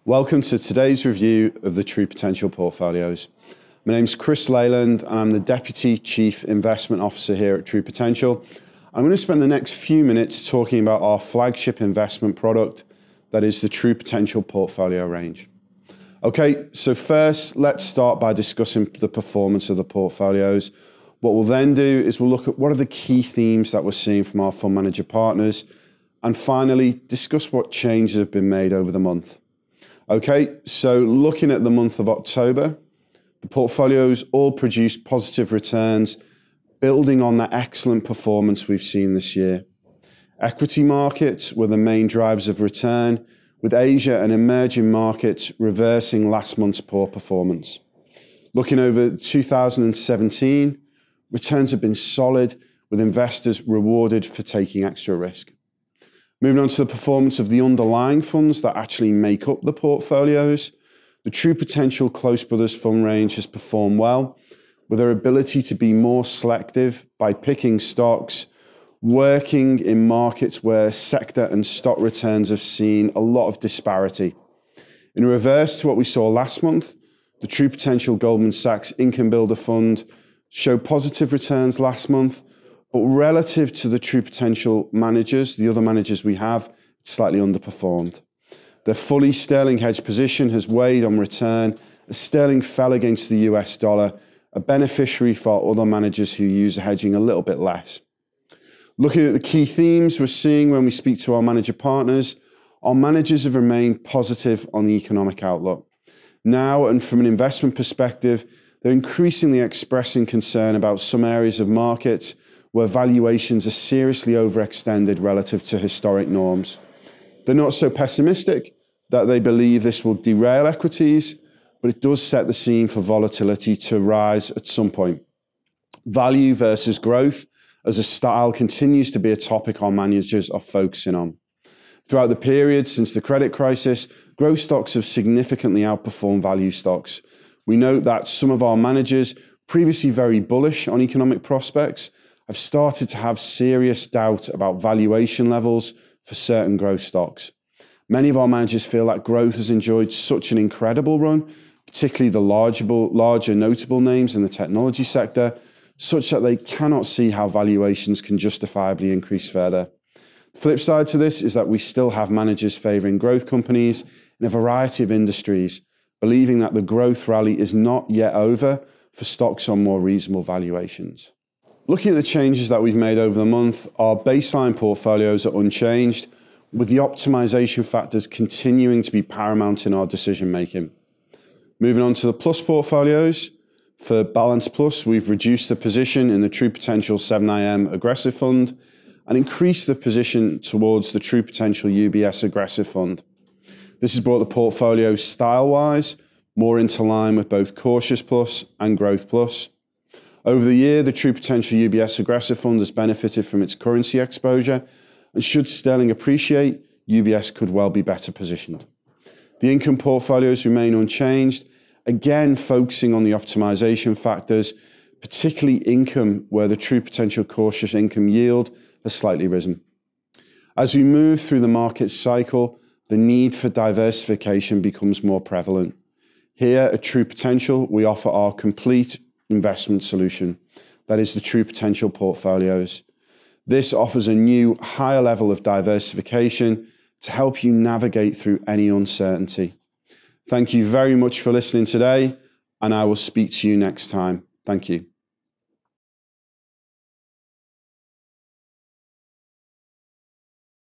Welcome to today's review of the True Potential portfolios. My name's Chris Leyland and I'm the Deputy Chief Investment Officer here at True Potential. I'm going to spend the next few minutes talking about our flagship investment product, that is the True Potential portfolio range. Okay, so first let's start by discussing the performance of the portfolios. What we'll then do is we'll look at what are the key themes that we're seeing from our fund manager partners, and finally discuss what changes have been made over the month. Okay, so looking at the month of October, the portfolios all produced positive returns, building on that excellent performance we've seen this year. Equity markets were the main drivers of return, with Asia and emerging markets reversing last month's poor performance. Looking over 2017, returns have been solid, with investors rewarded for taking extra risk. Moving on to the performance of the underlying funds that actually make up the portfolios, the True Potential Close Brothers fund range has performed well, with their ability to be more selective by picking stocks, working in markets where sector and stock returns have seen a lot of disparity. In reverse to what we saw last month, the True Potential Goldman Sachs Income Builder Fund showed positive returns last month, but relative to the True Potential managers, the other managers we have, it's slightly underperformed. Their fully sterling hedge position has weighed on return as sterling fell against the US dollar, a beneficiary for other managers who use hedging a little bit less. Looking at the key themes we're seeing when we speak to our manager partners, our managers have remained positive on the economic outlook. Now, and from an investment perspective, they're increasingly expressing concern about some areas of markets where valuations are seriously overextended relative to historic norms. They're not so pessimistic that they believe this will derail equities, but it does set the scene for volatility to rise at some point. Value versus growth as a style continues to be a topic our managers are focusing on. Throughout the period since the credit crisis, growth stocks have significantly outperformed value stocks. We note that some of our managers, previously very bullish on economic prospects, have started to have serious doubt about valuation levels for certain growth stocks. Many of our managers feel that growth has enjoyed such an incredible run, particularly the larger notable names in the technology sector, such that they cannot see how valuations can justifiably increase further. The flip side to this is that we still have managers favouring growth companies in a variety of industries, believing that the growth rally is not yet over for stocks on more reasonable valuations. Looking at the changes that we've made over the month, our baseline portfolios are unchanged, with the optimization factors continuing to be paramount in our decision making. Moving on to the plus portfolios, for Balance Plus, we've reduced the position in the True Potential 7IM Aggressive Fund and increased the position towards the True Potential UBS Aggressive Fund. This has brought the portfolio style-wise more into line with both Cautious Plus and Growth Plus. Over the year, the True Potential UBS Aggressive Fund has benefited from its currency exposure, and should sterling appreciate, UBS could well be better positioned. The income portfolios remain unchanged, again focusing on the optimization factors, particularly income, where the True Potential Cautious Income yield has slightly risen. As we move through the market cycle, the need for diversification becomes more prevalent. Here at True Potential, we offer our complete investment solution, that is the True Potential portfolios. This offers a new, higher level of diversification to help you navigate through any uncertainty. Thank you very much for listening today, and I will speak to you next time. Thank you.